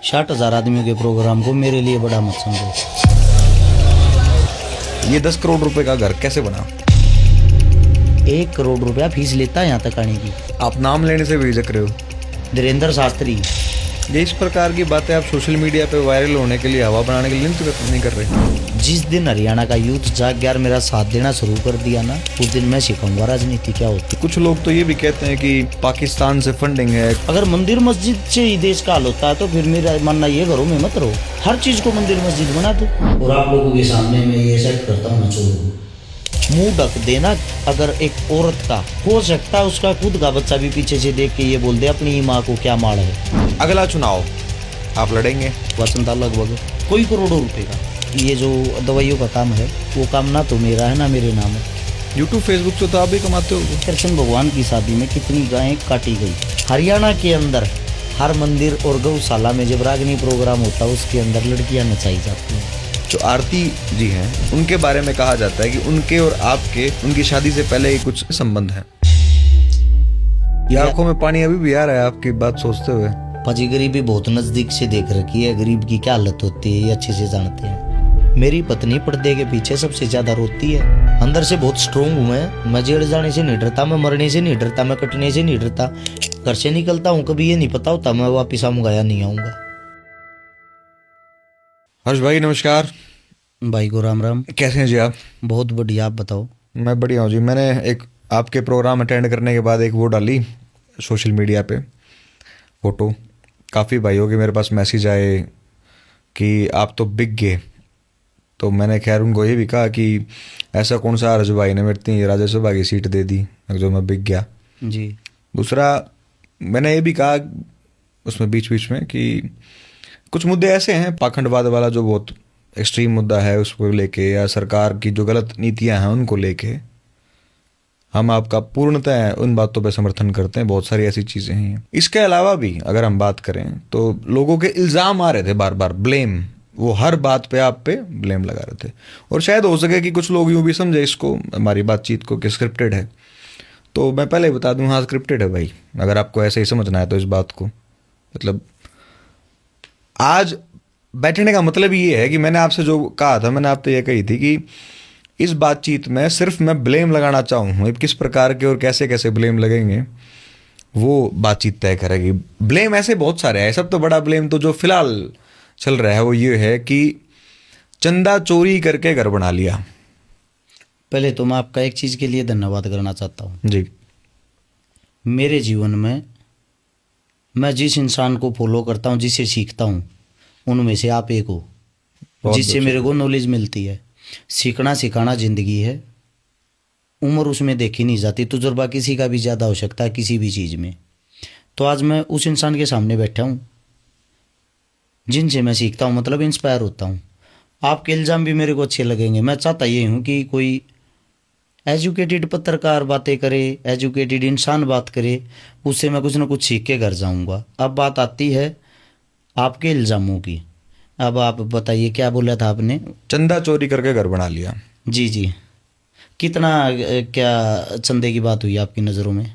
60,000 आदमियों के प्रोग्राम को मेरे लिए बड़ा मत समझो। ये 10 करोड़ रुपए का घर कैसे बना? 1 करोड़ रुपया फीस लेता है यहाँ तक आने की। आप नाम लेने से भी झिझक रहे हो। धीरेन्द्र शास्त्री। ये इस प्रकार की बातें आप सोशल मीडिया पे वायरल होने के लिए, हवा बनाने के लिए नहीं कर रहे। जिस दिन हरियाणा का यूथ जाग गया और मेरा साथ देना शुरू कर दिया ना, उस दिन मैं सिखाऊंगा राजनीति क्या होती। कुछ लोग तो ये भी कहते हैं कि पाकिस्तान से फंडिंग है। अगर मंदिर मस्जिद से ही देश का हाल होता है तो फिर मेरा मानना ये, घरों में मत रहो, हर चीज को मंदिर मस्जिद बना दो। और आप लोगों के सामने मैं ये सेट करता हूँ, छोड़ो मुंह ढक देना। अगर एक औरत का हो सकता है उसका खुद का बच्चा भी पीछे से देख के ये बोल दे अपनी माँ को क्या मार है। अगला चुनाव आप लड़ेंगे? वसंत लगभग कोई करोड़ों रुपए का। ये जो दवाइयों का काम है वो काम ना तो मेरा है ना मेरे नाम है। यूट्यूब फेसबुक से तो आप भी कमाते हो। कृष्ण भगवान की शादी में कितनी गायें काटी गई। हरियाणा के अंदर हर मंदिर और गौशाला में जब रागनी प्रोग्राम होता है उसके अंदर लड़कियां नचाई जाती हैं। जो आरती जी हैं उनके बारे में कहा जाता है कि उनके और आपके उनकी शादी से पहले ही कुछ संबंध है। ये आंखों में पानी अभी भी आ रहा है आपकी बात सोचते हुए। पाजी गरीबी बहुत नजदीक से देख रखी है, गरीब की क्या हालत होती है ये अच्छे से जानते हैं। मेरी पत्नी पर्दे के पीछे सबसे ज्यादा रोती है। अंदर से बहुत स्ट्रोंग हूँ मैं जेल जाने से नहीं डरता, मैं मरने से नहीं डरता, मैं कटने से नहीं डरता। घर से निकलता हूँ कभी ये नहीं पता होता मैं वापिस आऊंगा नहीं आऊंगा। हर्ष भाई नमस्कार। भाई को राम राम। कैसे हैं जी आप? बहुत बढ़िया, आप बताओ। मैं बढ़िया हूँ जी। मैंने एक आपके प्रोग्राम अटेंड करने के बाद एक वो डाली सोशल मीडिया पे फोटो। काफ़ी भाइयों के मेरे पास मैसेज आए कि आप तो बिक गए। तो मैंने खैर उनको ये भी कहा कि ऐसा कौन सा हर्ष भाई ने मेरी राज्यसभा की सीट दे दी जो मैं बिक गया जी। दूसरा मैंने ये भी कहा उसमें बीच बीच में कि कुछ मुद्दे ऐसे हैं, पाखंडवाद वाला जो बहुत एक्सट्रीम मुद्दा है उसको लेके, या सरकार की जो गलत नीतियां हैं उनको लेके हम आपका पूर्णतः उन बातों पे समर्थन करते हैं। बहुत सारी ऐसी चीज़ें हैं। इसके अलावा भी अगर हम बात करें तो लोगों के इल्ज़ाम आ रहे थे बार बार, ब्लेम, वो हर बात पे आप पे ब्लेम लगा रहे थे। और शायद हो सके कि कुछ लोग यूँ भी समझे इसको, हमारी बातचीत को, कि स्क्रिप्टेड है। तो मैं पहले ही बता दूं, हाँ स्क्रिप्टेड है भाई, अगर आपको ऐसे ही समझना है तो इस बात को। मतलब आज बैठने का मतलब ये है कि मैंने आपसे जो कहा था, मैंने आपसे ये कही थी कि इस बातचीत में सिर्फ मैं ब्लेम लगाना चाहूँ। किस प्रकार के और कैसे कैसे ब्लेम लगेंगे वो बातचीत तय करेगी। ब्लेम ऐसे बहुत सारे हैं। सब तो बड़ा ब्लेम तो जो फिलहाल चल रहा है वो ये है कि चंदा चोरी करके घर बना लिया। पहले तो मैं आपका एक चीज़ के लिए धन्यवाद करना चाहता हूँ जी। मेरे जीवन में मैं जिस इंसान को फॉलो करता हूँ, जिससे सीखता हूँ, उनमें से आप एक हो, जिससे मेरे को नॉलेज मिलती है। सीखना सिखाना ज़िंदगी है, उम्र उसमें देखी नहीं जाती। तजुर्बा किसी का भी ज़्यादा हो सकता है किसी भी चीज़ में। तो आज मैं उस इंसान के सामने बैठा हूँ जिनसे मैं सीखता हूँ, मतलब इंस्पायर होता हूँ। आपके इल्ज़ाम भी मेरे को अच्छे लगेंगे। मैं चाहता ये हूँ कि कोई एजुकेटेड पत्रकार बातें करे, एजुकेटेड इंसान बात करे, उससे मैं कुछ ना कुछ सीख के घर जाऊँगा। अब बात आती है आपके इल्ज़ामों की। अब आप बताइए क्या बोला था आपने? चंदा चोरी करके घर बना लिया। जी जी। कितना क्या चंदे की बात हुई आपकी नज़रों में?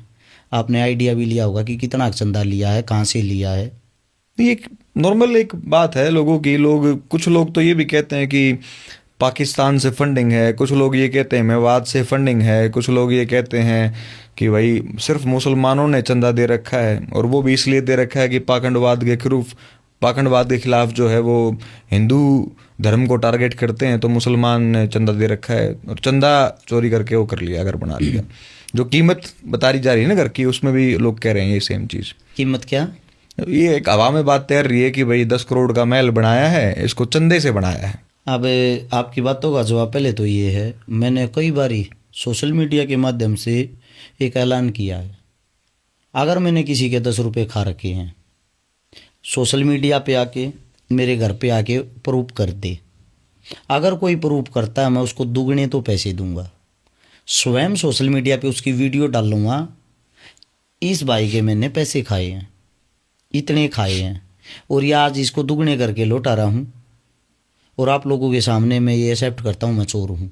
आपने आइडिया भी लिया होगा कि कितना चंदा लिया है, कहाँ से लिया है? ये एक नॉर्मल एक बात है लोगों की। कुछ लोग तो ये भी कहते हैं कि पाकिस्तान से फंडिंग है, कुछ लोग ये कहते हैं मेवात से फंडिंग है, कुछ लोग ये कहते हैं कि भाई सिर्फ मुसलमानों ने चंदा दे रखा है, और वो भी इसलिए दे रखा है कि पाखंडवाद के खिलाफ जो है वो हिंदू धर्म को टारगेट करते हैं, तो मुसलमान ने चंदा दे रखा है और चंदा चोरी करके वो कर लिया, घर बना लिया। जो कीमत बताई जा रही है ना घर की, उसमें भी लोग कह रहे हैं ये सेम चीज़। कीमत क्या? ये एक हवा में बात तैर रही है कि भाई 10 करोड़ का महल बनाया है, इसको चंदे से बनाया है। अब आपकी बातों का जवाब पहले तो ये है, मैंने कई बारी सोशल मीडिया के माध्यम से एक ऐलान किया है, अगर मैंने किसी के 10 रुपये खा रखे हैं, सोशल मीडिया पे आके मेरे घर पे आके प्रूफ कर दे। अगर कोई प्रूफ करता है मैं उसको दुगने तो पैसे दूंगा। स्वयं सोशल मीडिया पे उसकी वीडियो डालूंगा, इस भाई के मैंने पैसे खाए हैं, इतने खाए हैं, और ये आज इसको दुगने करके लौटा रहा हूँ, और आप लोगों के सामने मैं ये एक्सेप्ट करता हूँ मैं चोर हूँ।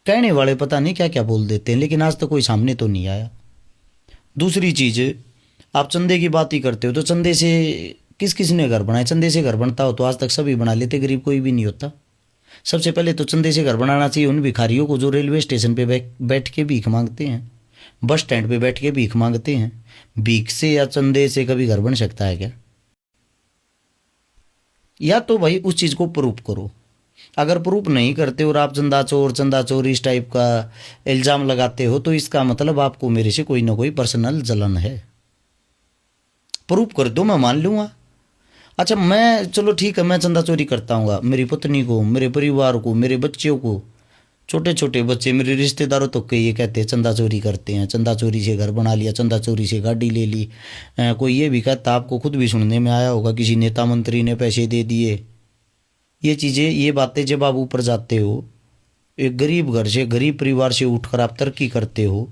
कहने वाले पता नहीं क्या क्या बोल देते हैं, लेकिन आज तक कोई सामने तो नहीं आया। दूसरी चीज़, आप चंदे की बात ही करते हो, तो चंदे से किस किस ने घर बनाए? चंदे से घर बनता हो तो आज तक सभी बना लेते, गरीब कोई भी नहीं होता। सबसे पहले तो चंदे से घर बनाना चाहिए उन भिखारियों को जो रेलवे स्टेशन पे बैठ के भीख मांगते हैं, बस स्टैंड पे बैठ के भीख मांगते हैं। भीख से या चंदे से कभी घर बन सकता है क्या? या तो भाई उस चीज़ को प्रूफ करो। अगर प्रूफ नहीं करते और आप चंदा चोर इस टाइप का इल्ज़ाम लगाते हो तो इसका मतलब आपको मेरे से कोई ना कोई पर्सनल जलन है। प्रूफ कर दो, मैं मान लूँगा। अच्छा मैं, चलो ठीक है, मैं चंदा चोरी करता हूँ, मेरी पत्नी को, मेरे परिवार को, मेरे बच्चों को, छोटे छोटे बच्चे, मेरे रिश्तेदारों तो ये कहते हैं चंदा चोरी करते हैं, चंदा चोरी से घर बना लिया, चंदा चोरी से गाड़ी ले ली। कोई ये भी कहता, आपको खुद भी सुनने में आया होगा, किसी नेता मंत्री ने पैसे दे दिए। ये चीज़ें, ये बातें जब आप ऊपर जाते हो, एक गरीब घर से, गरीब परिवार से उठकर आप तरक्की करते हो,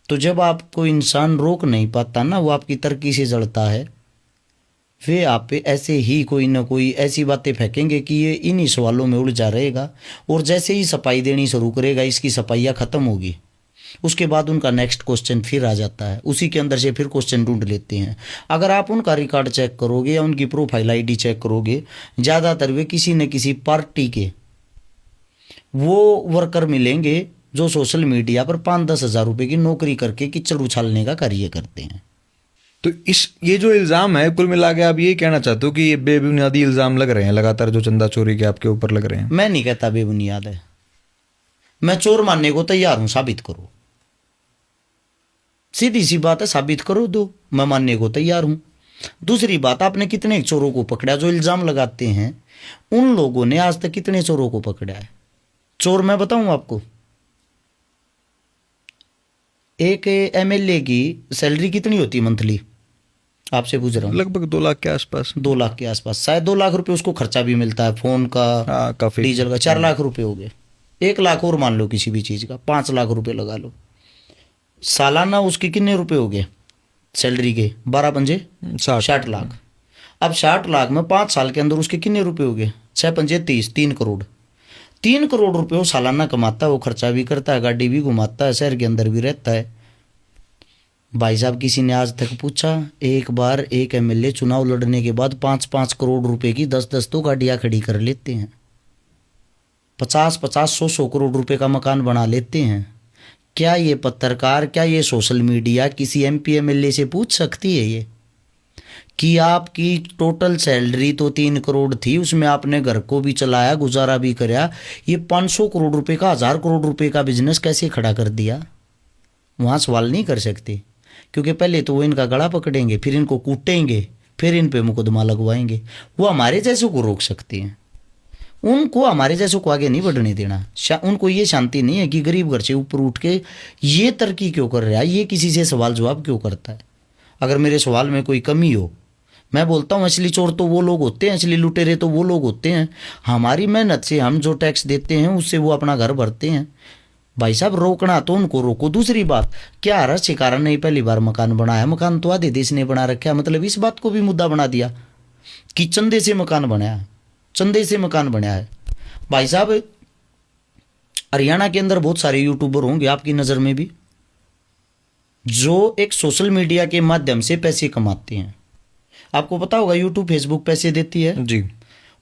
तो जब आपको इंसान रोक नहीं पाता ना, वो आपकी तरक्की से जड़ता है, वे आप पे ऐसे ही कोई ना कोई ऐसी बातें फेंकेंगे कि ये इन्हीं सवालों में उलझा रहेगा। और जैसे ही सफाई देनी शुरू करेगा, इसकी सफाइयाँ ख़त्म होगी, उसके बाद उनका नेक्स्ट क्वेश्चन फिर आ जाता है, उसी के अंदर से फिर क्वेश्चन ढूंढ लेते हैं। अगर आप उनका रिकॉर्ड चेक करोगे या उनकी प्रोफाइल आईडी चेक करोगे, ज़्यादातर वे किसी न किसी पार्टी के वो वर्कर मिलेंगे जो सोशल मीडिया पर 5-10 हज़ार रुपये की नौकरी करके कीचड़ उछालने का कार्य करते हैं। तो ये जो इल्ज़ाम है, कुल मिला के आप ये कहना चाहते हो कि ये बेबुनियादी इल्ज़ाम लग रहे हैं लगातार, जो चंदा चोरी के आपके ऊपर लग रहे हैं? मैं नहीं कहता बेबुनियाद है, मैं चोर मानने को तैयार हूं, साबित करो। सीधी सी बात है, साबित करो दो, मैं मानने को तैयार हूं। दूसरी बात, आपने कितने चोरों को पकड़ा? जो इल्ज़ाम लगाते हैं उन लोगों ने आज तक कितने चोरों को पकड़ा है? चोर मैं बताऊं आपको, एक एमएलए की सैलरी कितनी होती मंथली? आपसे पूछ रहा हूँ। लगभग 2 लाख के आसपास। 2 लाख के आसपास, शायद 2 लाख रुपए उसको खर्चा भी मिलता है, फोन का, काफी, डीजल का। 4 लाख रुपए हो गए। 1 लाख और मान लो किसी भी चीज़ का, 5 लाख रुपए लगा लो। सालाना उसके कितने रुपए हो गए सैलरी के? 12 पंजे 60 लाख। अब 60 लाख में 5 साल के अंदर उसके कितने रुपए हो गए? 6 पंजे 30, 3 करोड़। 3 करोड़ रुपए वो सालाना कमाता है, वो खर्चा भी करता है, गाड़ी भी घुमाता है, शहर के अंदर भी रहता है। भाई साहब, किसी ने आज तक पूछा? एक बार एक एमएलए चुनाव लड़ने के बाद 5-5 करोड़ रुपए की 10-10 तो गाड़ियां खड़ी कर लेते हैं, 50-50, 100-100 करोड़ रुपए का मकान बना लेते हैं। क्या ये पत्रकार, क्या ये सोशल मीडिया किसी एमपी एमएलए से पूछ सकती है ये कि आपकी टोटल सैलरी तो 3 करोड़ थी, उसमें आपने घर को भी चलाया, गुजारा भी कराया, ये 500 करोड़ रुपए का, 1000 करोड़ रुपए का बिजनेस कैसे खड़ा कर दिया? वहाँ सवाल नहीं कर सकते, क्योंकि पहले तो वो इनका गला पकड़ेंगे, फिर इनको कूटेंगे, फिर इन पे मुकदमा लगवाएंगे। वो हमारे जैसों को रोक सकते हैं, उनको हमारे जैसों को आगे नहीं बढ़ने देना। उनको ये शांति नहीं है कि गरीब घर से ऊपर उठ के ये तरक्की क्यों कर रहा है, ये किसी से सवाल जवाब क्यों करता है। अगर मेरे सवाल में कोई कमी हो, मैं बोलता हूँ असली चोर तो वो लोग होते हैं, असली लुटेरे तो वो लोग होते हैं, हमारी मेहनत से हम जो टैक्स देते हैं उससे वो अपना घर भरते हैं। भाई साहब, रोकना तो उनको रोको। दूसरी बात, क्या हर शिकारा ने पहली बार मकान बनाया? मकान तो आधे देश ने बना रखा है, मतलब इस बात को भी मुद्दा बना दिया कि चंदे से मकान बनाया, चंदे से मकान बनाया है। भाई साहब, हरियाणा के अंदर बहुत सारे यूट्यूबर होंगे आपकी नज़र में भी, जो एक सोशल मीडिया के माध्यम से पैसे कमाते हैं। आपको पता होगा यूट्यूब, फेसबुक पैसे देती है जी।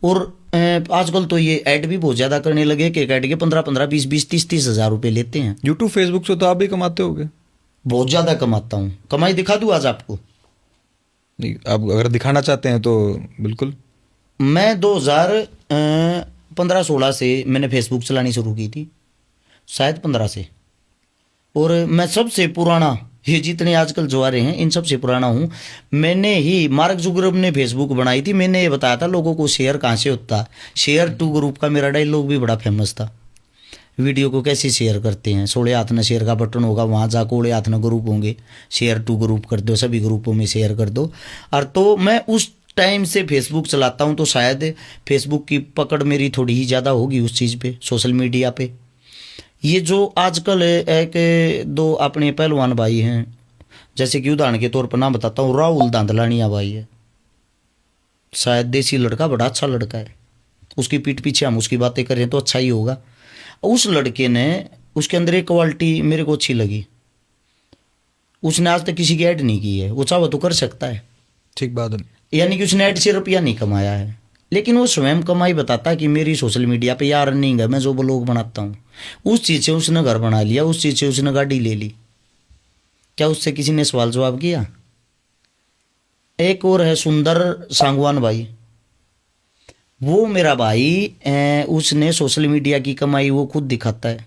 और आजकल तो ये ऐड भी बहुत ज़्यादा करने लगे कि एक ऐड के 15-15, 20-20, 30-30 हज़ार रुपये लेते हैं। यूट्यूब फेसबुक से तो आप भी कमाते होगे? बहुत ज़्यादा कमाता हूँ, कमाई दिखा दूँ आज आपको? नहीं, आप अगर दिखाना चाहते हैं तो बिल्कुल। मैं 2015-16 से मैंने फेसबुक चलानी शुरू की थी, शायद 15 से, और मैं सबसे पुराना, ये जितने आजकल जो आ रहे हैं इन सबसे पुराना हूँ। मैंने ही, मार्क जुकरबर्ग ने फेसबुक बनाई थी, मैंने ये बताया था लोगों को शेयर कहाँ से होता है। शेयर टू ग्रुप का मेरा डायलॉग भी बड़ा फेमस था। वीडियो को कैसे शेयर करते हैं? सोड़े हाथ न शेयर का बटन होगा, वहाँ जाकर ओड़े हाथ न ग्रुप होंगे, शेयर टू ग्रुप कर दो, सभी ग्रुपों में शेयर कर दो। और तो मैं उस टाइम से फेसबुक चलाता हूँ, तो शायद फेसबुक की पकड़ मेरी थोड़ी ही ज़्यादा होगी उस चीज़ पे, सोशल मीडिया पे। ये जो आजकल एक दो अपने पहलवान भाई हैं, जैसे कि उदाहरण के तौर पर नाम बताता हूँ, राहुल धांधलानिया भाई है, शायद देसी लड़का, बड़ा अच्छा लड़का है, उसकी पीठ पीछे हम उसकी बातें करें तो अच्छा ही होगा। उस लड़के ने, उसके अंदर एक क्वालिटी मेरे को अच्छी लगी, उसने आज तक किसी की ऐड नहीं की है, वो चाहो तो कर सकता है। ठीक बात है। यानी कि उसने ऐड से रुपया नहीं कमाया है, लेकिन वो स्वयं कमाई बताता है कि मेरी सोशल मीडिया पे यार अर्निंग है, मैं जो ब्लॉग बनाता हूँ। उस चीज़ से उसने घर बना लिया, उस चीज़ से उसने गाड़ी ले ली। क्या उससे किसी ने सवाल जवाब किया? एक और है सुंदर सांगवान भाई, वो मेरा भाई उसने सोशल मीडिया की कमाई वो खुद दिखाता है।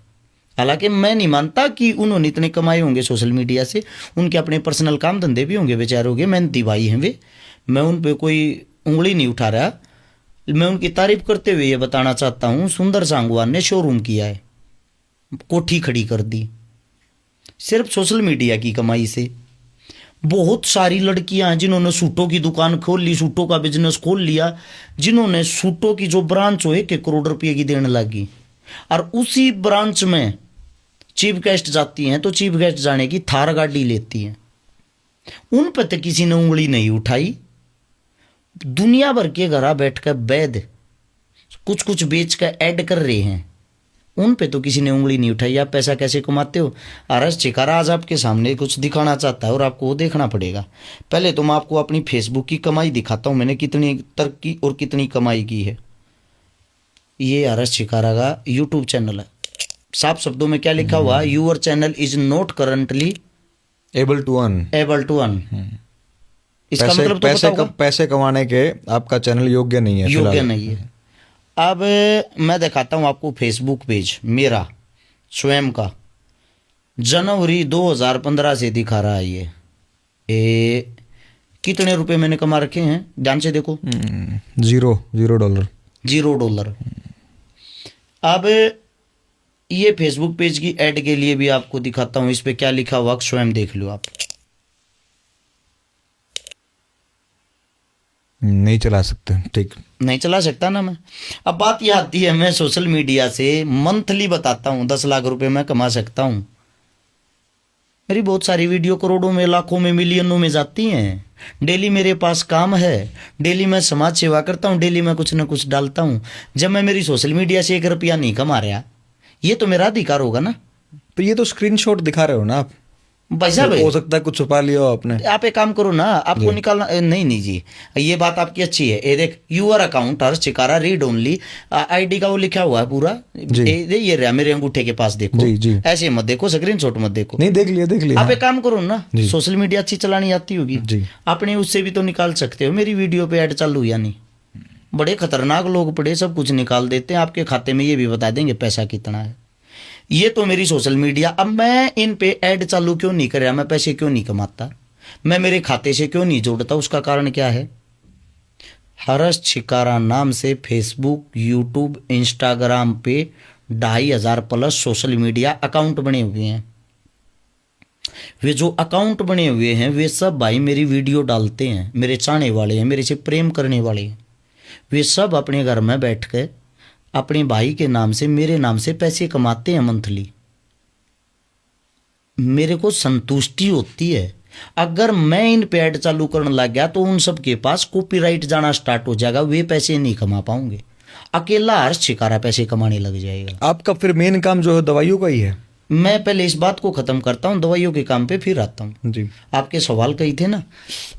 हालांकि मैं नहीं मानता कि उन्होंने इतने कमाए होंगे सोशल मीडिया से, उनके अपने पर्सनल काम धंधे भी होंगे बेचारों के, मेहनती भाई हैं वे, मैं उन पे कोई उंगली नहीं उठा रहा। मैं उनकी तारीफ करते हुए ये बताना चाहता हूँ, सुंदर सांगवान ने शोरूम किया है, कोठी खड़ी कर दी सिर्फ सोशल मीडिया की कमाई से। बहुत सारी लड़कियां हैं जिन्होंने सूटों की दुकान खोल ली, सूटों का बिजनेस खोल लिया, जिन्होंने सूटों की जो ब्रांच हो 1 करोड़ रुपए की देने लगी, और उसी ब्रांच में चीफ गेस्ट जाती हैं तो चीफ गेस्ट जाने की थार गाड़ी लेती हैं। उन पर तो किसी ने उंगली नहीं उठाई। दुनिया भर के घर बैठकर वैद कुछ कुछ बेच कर ऐड कर रहे हैं, उन पे तो किसी ने उंगली नहीं उठाई। आप पैसा कैसे कमाते हो? आरएस चिकारा आज आपके सामने कुछ दिखाना चाहता है और आपको वो देखना पड़ेगा। पहले तो मैं आपको अपनी फेसबुक की कमाई दिखाता हूँ, मैंने कितनी तरक्की और कितनी कमाई की है। ये आरएस चिकारा का यूट्यूब चैनल है। साफ शब्दों में क्या लिखा हुआ? Your channel is not currently able to earn. इसका मतलब तो पता होगा? पैसे कमाने के आपका चैनल योग्य नहीं है, योग्य नहीं है। अब मैं दिखाता हूं आपको फेसबुक पेज मेरा स्वयं का, जनवरी 2015 से दिखा रहा है ये कितने रुपए मैंने कमा रखे हैं ध्यान से देखो। $0। अब ये फेसबुक पेज की ऐड के लिए भी आपको दिखाता हूं, इस पे क्या लिखा हुआ स्वयं देख लो आप। नहीं चला सकते, ठीक नहीं चला सकता ना मैं। अब बात यह आती है, मैं सोशल मीडिया से मंथली बताता हूँ 10 लाख रुपए मैं कमा सकता हूँ। मेरी बहुत सारी वीडियो करोड़ों में, लाखों में, मिलियनों में जाती हैं। डेली मेरे पास काम है, डेली मैं समाज सेवा करता हूँ, डेली मैं कुछ ना कुछ डालता हूँ। जब मैं मेरी सोशल मीडिया से 1 रुपया नहीं कमा रहा, ये तो मेरा अधिकार होगा ना। तो ये तो स्क्रीनशॉट दिखा रहे हो ना आप भाई साहब, हो सकता है कुछ छुपा लिया हो आपने। आप एक काम करो ना, आपको निकालना नहीं जी, ये बात आपकी अच्छी है। ये देख, यूआर अकाउंट हर्ष चिकारा रीड ओनली, आईडी का वो लिखा हुआ है पूरा। ये रहा मेरे अंगूठे के पास, देखो जी। ऐसे मत देखो, स्क्रीनशॉट मत देखो। नहीं, देख लिया। आप एक काम करो ना, सोशल मीडिया अच्छी चलानी आती होगी जी, आपने उससे भी तो निकाल सकते हो। मेरी वीडियो पे ऐड चालू या नहीं? बड़े खतरनाक लोग पड़े, सब कुछ निकाल देते हैं आपके खाते में, ये भी बता देंगे पैसा कितना है। ये तो मेरी सोशल मीडिया। अब मैं इन पे ऐड चालू क्यों नहीं कर रहा, मैं पैसे क्यों नहीं कमाता, मैं मेरे खाते से क्यों नहीं जोड़ता? उसका कारण क्या है? हर्ष चिकारा नाम से फेसबुक, यूट्यूब, इंस्टाग्राम पे 2500 प्लस सोशल मीडिया अकाउंट बने हुए हैं। वे जो अकाउंट बने हुए हैं वे सब भाई मेरी वीडियो डालते हैं, मेरे चाहने वाले हैं, मेरे से प्रेम करने वाले हैं। वे सब अपने घर में बैठ कर अपने भाई के नाम से, मेरे नाम से पैसे कमाते हैं मंथली। मेरे को संतुष्टि होती है। अगर मैं इन पे ऐड चालू करने लग गया तो उन सब के पास कॉपीराइट जाना स्टार्ट हो जाएगा, वे पैसे नहीं कमा पाएंगे। अकेला हर्ष चिकारा पैसे कमाने लग जाएगा। आपका फिर मेन काम जो है दवाइयों का ही है। मैं पहले इस बात को खत्म करता हूँ, दवाइयों के काम पे फिर आता हूँ जी। आपके सवाल कही थे ना।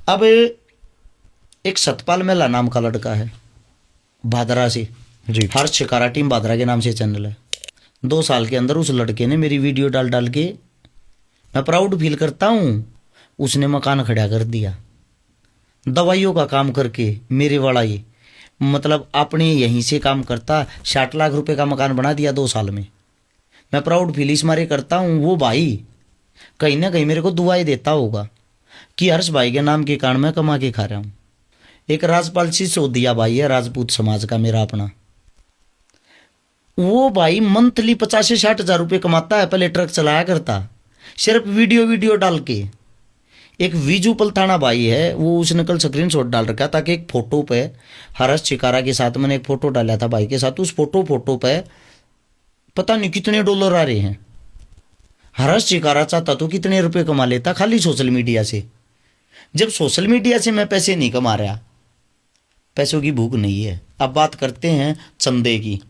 अब एक सतपाल मेला नाम का लड़का है भादरा से जी, हर्ष चिकारा टीम भादरा के नाम से चैनल है। 2 साल के अंदर उस लड़के ने मेरी वीडियो डाल के, मैं प्राउड फील करता हूँ, उसने मकान खड़ा कर दिया दवाइयों का काम करके। मेरे वाला ये मतलब अपने यहीं से काम करता 60 लाख रुपए का मकान बना दिया 2 साल में। मैं प्राउड फील इस मारे करता हूँ, वो भाई कहीं ना कहीं मेरे को दुआएं देता होगा कि हर्ष भाई के नाम के कारण मैं कमा के खा रहा हूँ। एक राजपाल सिसोदिया भाई है, राजपूत समाज का मेरा अपना, वो भाई मंथली 50 से 60 हजार रुपये कमाता है। पहले ट्रक चलाया करता सिर्फ वीडियो डाल के। एक विजू पलथाना भाई है, वो उसने कल स्क्रीनशॉट डाल रखा ताकि एक फोटो पे हर्ष चिकारा के साथ मैंने एक फोटो डाला था भाई के साथ। उस फोटो पे पता नहीं कितने डॉलर आ रहे हैं। हर्ष चिकारा चाहता तो कितने रुपए कमा लेता खाली सोशल मीडिया से। जब सोशल मीडिया से मैं पैसे नहीं कमा रहा, पैसों की भूख नहीं है। अब बात करते हैं चंदे की।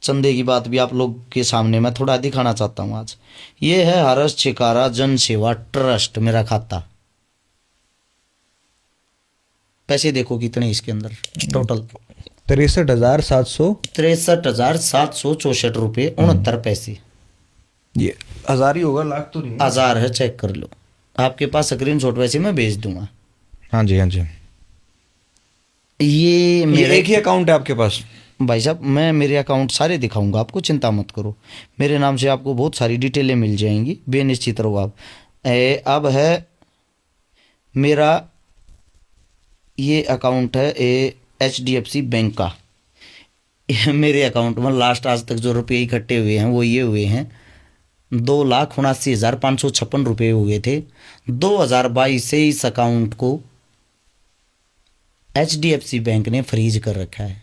चंदे की बात भी आप लोग के सामने मैं थोड़ा दिखाना चाहता हूं आज। ये है हर्ष चिकारा जन सेवा ट्रस्ट मेरा खाता। पैसे देखो कितने इसके अंदर टोटल 63,700 63,764 रुपये 69 पैसे। ये हजार ही होगा, लाख तो नहीं। हजार है, चेक कर लो। आपके पास स्क्रीनशॉट वैसे मैं भेज दूंगा। हाँ जी, हाँ जी। ये मेरा एक ही अकाउंट है आपके पास? भाई साहब मैं मेरे अकाउंट सारे दिखाऊंगा आपको, चिंता मत करो। मेरे नाम से आपको बहुत सारी डिटेलें मिल जाएंगी, बेनिश्चित रहो आप। अब है मेरा ये अकाउंट है HDFC बैंक का। मेरे अकाउंट में लास्ट आज तक जो रुपये इकट्ठे हुए हैं वो ये हुए हैं 2,79,556 रुपये हुए थे। 2022 से इस अकाउंट को HDFC बैंक ने फ्रीज कर रखा है।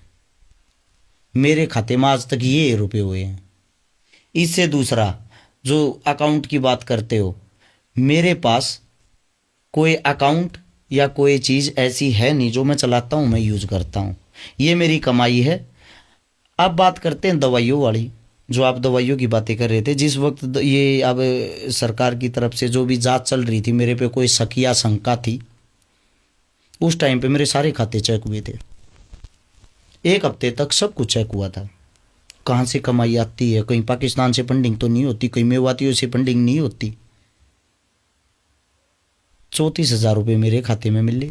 मेरे खाते में आज तक ये रुपये हुए हैं। इससे दूसरा जो अकाउंट की बात करते हो, मेरे पास कोई अकाउंट या कोई चीज़ ऐसी है नहीं जो मैं चलाता हूँ, मैं यूज़ करता हूँ, ये मेरी कमाई है। अब बात करते हैं दवाइयों वाली, जो आप दवाइयों की बातें कर रहे थे। जिस वक्त ये अब सरकार की तरफ से जो भी जांच चल रही थी, मेरे पे कोई शक या शंका थी, उस टाइम पे मेरे सारे खाते चेक हुए थे। एक हफ्ते तक सब कुछ चेक हुआ था। कहाँ से कमाई आती है, कहीं पाकिस्तान से फंडिंग तो नहीं होती, कहीं मेवातियों से फंडिंग नहीं होती। 34,000 रुपये मेरे खाते में मिले,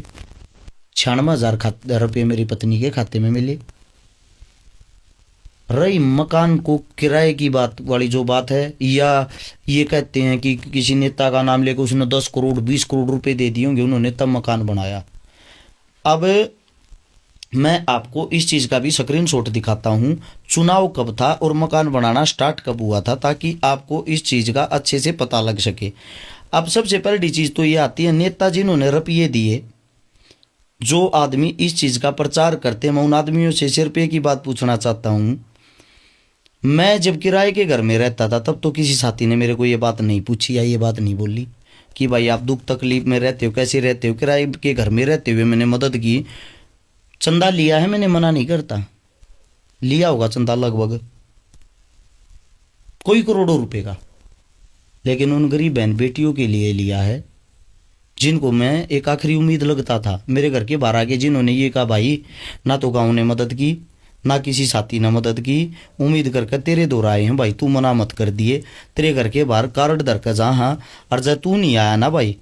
96,000 रुपये मेरी पत्नी के खाते में मिले। रही मकान को किराए की बात वाली जो बात है, या ये कहते हैं कि किसी नेता का नाम लेकर उसने 10 करोड़ 20 करोड़ रुपए दे दिए होंगे, उन्होंने तब मकान बनाया। अब मैं आपको इस चीज़ का भी स्क्रीनशॉट दिखाता हूँ, चुनाव कब था और मकान बनाना स्टार्ट कब हुआ था, ताकि आपको इस चीज़ का अच्छे से पता लग सके। अब सबसे पहली चीज़ तो ये आती है, नेता जिन्होंने रुपये दिए, जो आदमी इस चीज़ का प्रचार करते हैं, मैं उन आदमियों से सिर्फ एक ही बात पूछना चाहता हूँ। मैं जब किराए के घर में रहता था तब तो किसी साथी ने मेरे को ये बात नहीं पूछी या ये बात नहीं बोली कि भाई आप दुख तकलीफ में रहते हो, कैसे रहते हो। किराए के घर में रहते हुए मैंने मदद की, चंदा लिया है, मैंने मना नहीं करता, लिया होगा चंदा लगभग कोई करोड़ों रुपए का, लेकिन उन गरीब बहन बेटियों के लिए लिया है जिनको मैं एक आखिरी उम्मीद लगता था। मेरे घर के बाहर आके जिन्होंने ये कहा भाई ना तो गाँव ने मदद की ना किसी साथी ने मदद की, उम्मीद करके तेरे दौर आए हैं भाई, तू मना मत कर दिए, तेरे घर के बाहर कार्ड धर कर जा, हाँ और जब तू नहीं आया ना भाई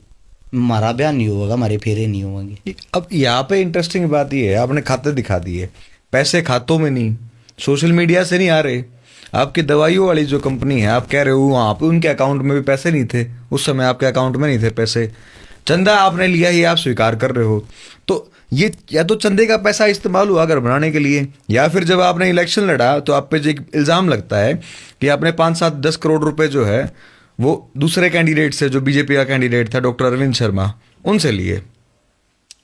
हमारा ब्याह नहीं होगा, हमारे फेरे नहीं होंगे। अब यहाँ पे इंटरेस्टिंग बात ये है, आपने खाते दिखा दिए, पैसे खातों में नहीं, सोशल मीडिया से नहीं आ रहे। आपकी दवाइयों वाली जो कंपनी है, आप कह रहे हो वहाँ पे उनके अकाउंट में भी पैसे नहीं थे, उस समय आपके अकाउंट में नहीं थे पैसे, चंदा आपने लिया ही आप स्वीकार कर रहे हो। तो ये या तो चंदे का पैसा इस्तेमाल हुआ घर बनाने के लिए, या फिर जब आपने इलेक्शन लड़ा तो आप पे जो इल्ज़ाम लगता है कि आपने 5-7-10 करोड़ रुपए जो है वो दूसरे कैंडिडेट से, जो बीजेपी का कैंडिडेट था डॉक्टर अरविंद शर्मा, उनसे लिए।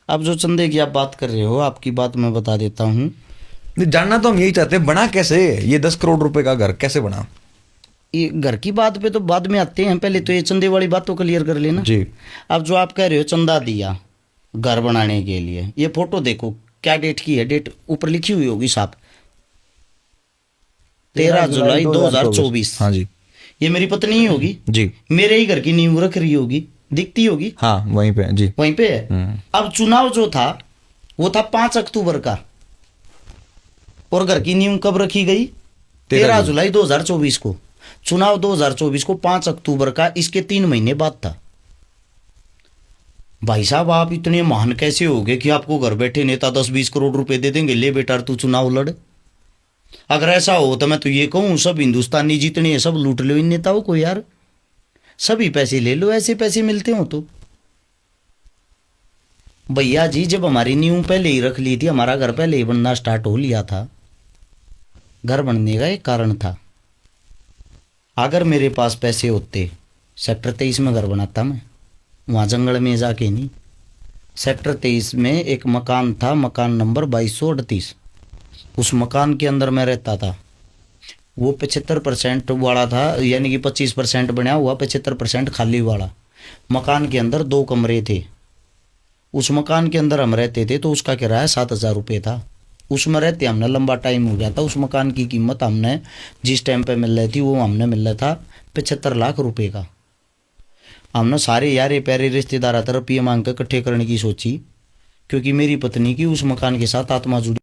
अब जो चंदे की आप बात कर रहे हो, आपकी बात मैं बता देता हूँ। जानना तो हम यही चाहते हैं, बना कैसे ये 10 करोड़ रुपए का घर कैसे बना? ये घर की बात पे तो बाद में आते हैं, पहले तो ये चंदे वाली बात तो क्लियर कर लेना जी। अब जो आप कह रहे हो चंदा दिया घर बनाने के लिए, ये फोटो देखो क्या डेट की है, डेट ऊपर लिखी हुई होगी साहब, 13 जुलाई 2024। हाँ जी, ये मेरी पत्नी ही होगी जी, मेरे ही घर की नींव रख रही होगी, दिखती होगी, हाँ वहीं पे जी, वहीं पे है। अब चुनाव जो था वो था 5 अक्टूबर का, और घर की नींव कब रखी गई? 13 जुलाई 2024 को। चुनाव 2024 को 5 अक्टूबर का, इसके 3 महीने बाद था। भाई साहब आप इतने महान कैसे हो गए कि आपको घर बैठे नेता 10-20 करोड़ रुपए दे देंगे, ले बेटा तू चुनाव लड़। अगर ऐसा हो तो मैं तो ये कहूँ सब हिंदुस्तानी जितने हैं सब लूट लो इन नेताओं को यार, सभी पैसे ले लो, ऐसे पैसे मिलते हो तो। भैया जी जब हमारी नींव पहले ही रख ली थी, हमारा घर पहले ही बनना स्टार्ट हो लिया था, घर बनने का एक कारण था। अगर मेरे पास पैसे होते सेक्टर 23 में घर बनाता मैं, वहाँ जंगल में जाके नहीं। सेक्टर 23 में एक मकान था, मकान नंबर 2238, उस मकान के अंदर मैं रहता था। वो 75% वाला था, यानी कि 25% बना हुआ, 75% खाली वाला। मकान के अंदर 2 कमरे थे। उस मकान के अंदर हम रहते थे तो उसका किराया 7,000 रुपये था। उसमें रहते हमने लंबा टाइम हो गया था। उस मकान की कीमत हमने जिस टाइम पे मिल रही थी वो हमने मिल रहा था 75 लाख रुपए का। हमने सारे यारे प्यारे रिश्तेदार तरफ ये मांग कर इकट्ठे करने की सोची क्योंकि मेरी पत्नी की उस मकान के साथ आत्मा जुड़ी